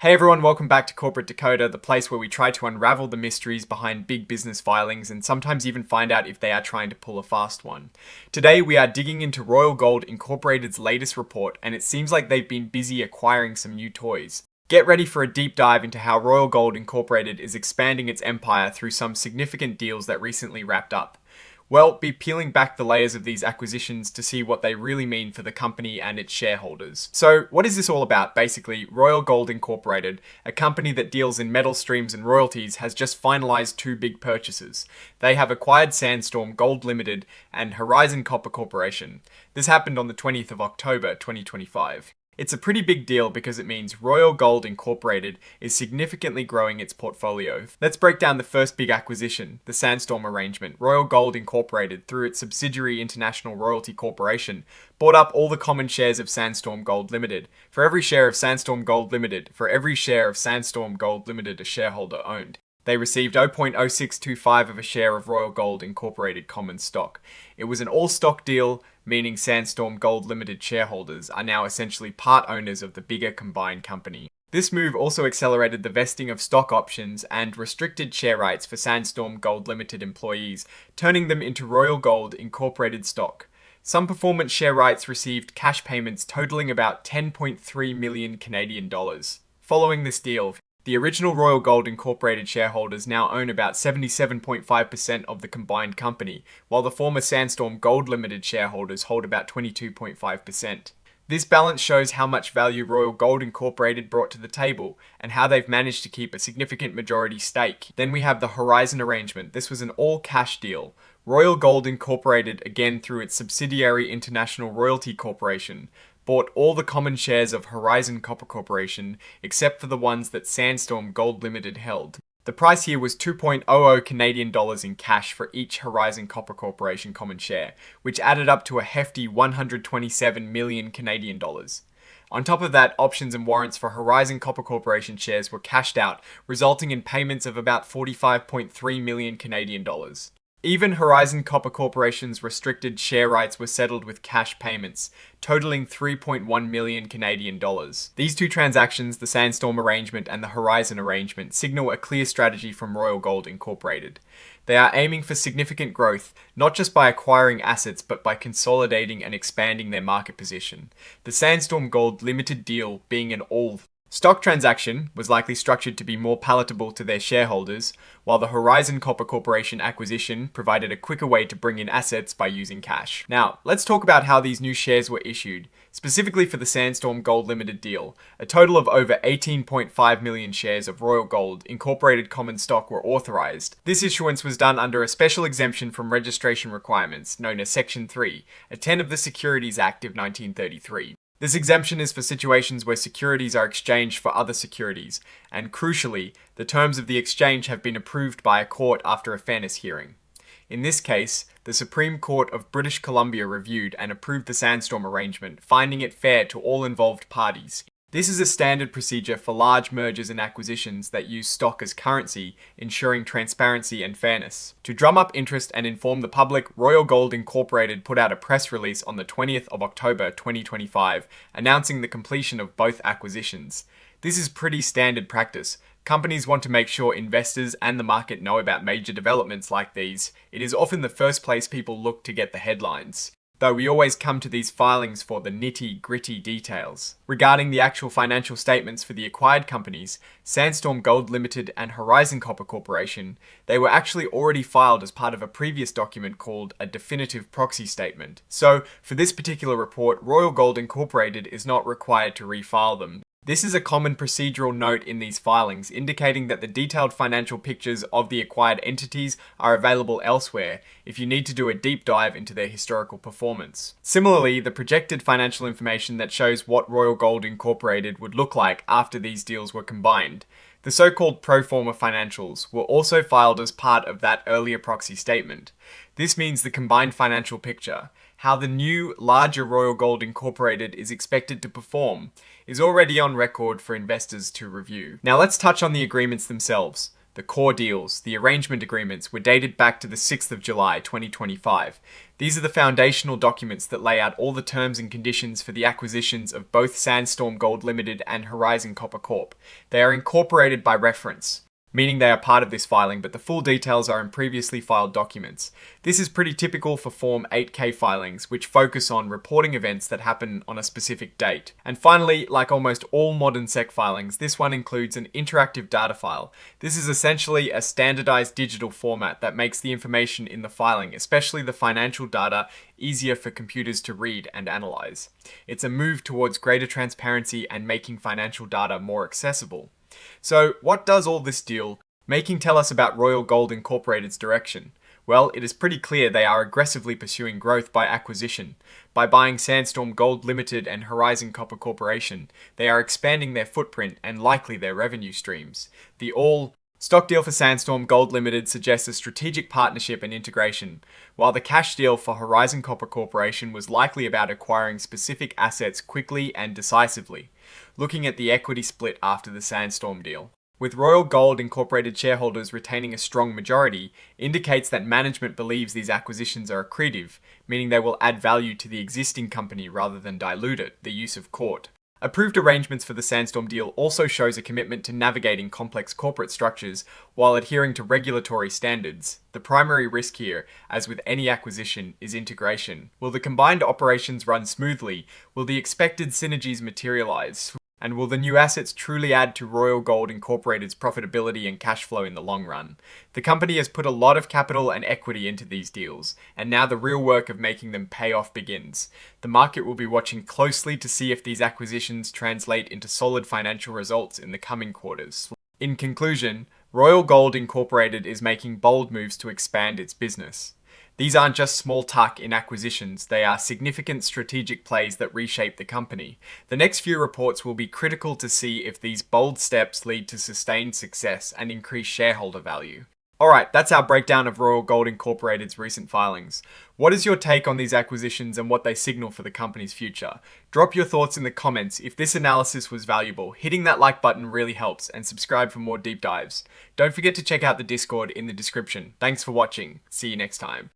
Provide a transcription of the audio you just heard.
Hey everyone, welcome back to Corporate Dakota, the place where we try to unravel the mysteries behind big business filings and sometimes even find out if they are trying to pull a fast one. Today we are digging into Royal Gold Incorporated's latest report, and it seems like they've been busy acquiring some new toys. Get ready for a deep dive into how Royal Gold Incorporated is expanding its empire through some significant deals that recently wrapped up. We'll be peeling back the layers of these acquisitions to see what they really mean for the company and its shareholders. So, what is this all about? Basically, Royal Gold Incorporated, a company that deals in metal streams and royalties, has just finalized two big purchases. They have acquired Sandstorm Gold Limited and Horizon Copper Corporation. This happened on the 20th of October 2025. It's a pretty big deal because it means Royal Gold Incorporated is significantly growing its portfolio. Let's break down the first big acquisition, the Sandstorm arrangement. Royal Gold Incorporated, through its subsidiary International Royalty Corporation, bought up all the common shares of Sandstorm Gold Limited. For every share of Sandstorm Gold Limited, a shareholder owned. They received 0.0625 of a share of Royal Gold Incorporated common stock. It was an all-stock deal, meaning Sandstorm Gold Limited shareholders are now essentially part owners of the bigger combined company. This move also accelerated the vesting of stock options and restricted share rights for Sandstorm Gold Limited employees, turning them into Royal Gold Incorporated stock. Some performance share rights received cash payments totaling about 10.3 million Canadian dollars. Following this deal, the original Royal Gold Incorporated shareholders now own about 77.5% of the combined company, while the former Sandstorm Gold Limited shareholders hold about 22.5%. This balance shows how much value Royal Gold Incorporated brought to the table, and how they've managed to keep a significant majority stake. Then we have the Horizon arrangement. This was an all-cash deal. Royal Gold Incorporated, again through its subsidiary International Royalty Corporation, bought all the common shares of Horizon Copper Corporation, except for the ones that Sandstorm Gold Limited held. The price here was 2.00 Canadian dollars in cash for each Horizon Copper Corporation common share, which added up to a hefty 127 million Canadian dollars. On top of that, options and warrants for Horizon Copper Corporation shares were cashed out, resulting in payments of about 45.3 million Canadian dollars. Even Horizon Copper Corporation's restricted share rights were settled with cash payments, totaling 3.1 million Canadian dollars. These two transactions, the Sandstorm arrangement and the Horizon arrangement, signal a clear strategy from Royal Gold Incorporated. They are aiming for significant growth, not just by acquiring assets, but by consolidating and expanding their market position. The Sandstorm Gold Limited deal being an all-stock transaction was likely structured to be more palatable to their shareholders, while the Horizon Copper Corporation acquisition provided a quicker way to bring in assets by using cash. Now, let's talk about how these new shares were issued. Specifically for the Sandstorm Gold Limited deal, a total of over 18.5 million shares of Royal Gold Incorporated common stock were authorized. This issuance was done under a special exemption from registration requirements, known as Section 3, a 10 of the Securities Act of 1933. This exemption is for situations where securities are exchanged for other securities, and crucially, the terms of the exchange have been approved by a court after a fairness hearing. In this case, the Supreme Court of British Columbia reviewed and approved the Sandstorm arrangement, finding it fair to all involved parties. This is a standard procedure for large mergers and acquisitions that use stock as currency, ensuring transparency and fairness. To drum up interest and inform the public, Royal Gold Incorporated put out a press release on the 20th of October 2025, announcing the completion of both acquisitions. This is pretty standard practice. Companies want to make sure investors and the market know about major developments like these. It is often the first place people look to get the headlines, though we always come to these filings for the nitty-gritty details. Regarding the actual financial statements for the acquired companies, Sandstorm Gold Limited and Horizon Copper Corporation, they were actually already filed as part of a previous document called a definitive proxy statement. So, for this particular report, Royal Gold Incorporated is not required to refile them. This is a common procedural note in these filings, indicating that the detailed financial pictures of the acquired entities are available elsewhere if you need to do a deep dive into their historical performance. Similarly, the projected financial information that shows what Royal Gold Incorporated would look like after these deals were combined, the so-called pro forma financials, were also filed as part of that earlier proxy statement. This means the combined financial picture, how the new, larger Royal Gold Incorporated is expected to perform, is already on record for investors to review. Now let's touch on the agreements themselves. the core deals, the arrangement agreements, were dated back to the 6th of July 2025. These are the foundational documents that lay out all the terms and conditions for the acquisitions of both Sandstorm Gold Limited and Horizon Copper Corp. They are incorporated by reference, meaning they are part of this filing, but the full details are in previously filed documents. This is pretty typical for Form 8K filings, which focus on reporting events that happen on a specific date. And finally, like almost all modern SEC filings, this one includes an interactive data file. This is essentially a standardized digital format that makes the information in the filing, especially the financial data, easier for computers to read and analyze. It's a move towards greater transparency and making financial data more accessible. So, what does all this deal making tell us about Royal Gold Incorporated's direction? Well, it is pretty clear they are aggressively pursuing growth by acquisition. By buying Sandstorm Gold Limited and Horizon Copper Corporation, they are expanding their footprint and likely their revenue streams. The all-stock deal for Sandstorm Gold Limited suggests a strategic partnership and integration, while the cash deal for Horizon Copper Corporation was likely about acquiring specific assets quickly and decisively. Looking at the equity split after the Sandstorm deal, with Royal Gold Incorporated shareholders retaining a strong majority, indicates that management believes these acquisitions are accretive, meaning they will add value to the existing company rather than dilute it, the use of court. Approved arrangements for the Sandstorm deal also shows a commitment to navigating complex corporate structures while adhering to regulatory standards. The primary risk here, as with any acquisition, is integration. Will the combined operations run smoothly? Will the expected synergies materialize? And will the new assets truly add to Royal Gold Incorporated's profitability and cash flow in the long run? The company has put a lot of capital and equity into these deals, and now the real work of making them pay off begins. The market will be watching closely to see if these acquisitions translate into solid financial results in the coming quarters. In conclusion, Royal Gold Incorporated is making bold moves to expand its business. These aren't just small tuck-in acquisitions, they are significant strategic plays that reshape the company. The next few reports will be critical to see if these bold steps lead to sustained success and increased shareholder value. Alright, that's our breakdown of Royal Gold Incorporated's recent filings. What is your take on these acquisitions and what they signal for the company's future? Drop your thoughts in the comments. If this analysis was valuable, hitting that like button really helps, and subscribe for more deep dives. Don't forget to check out the Discord in the description. Thanks for watching. See you next time.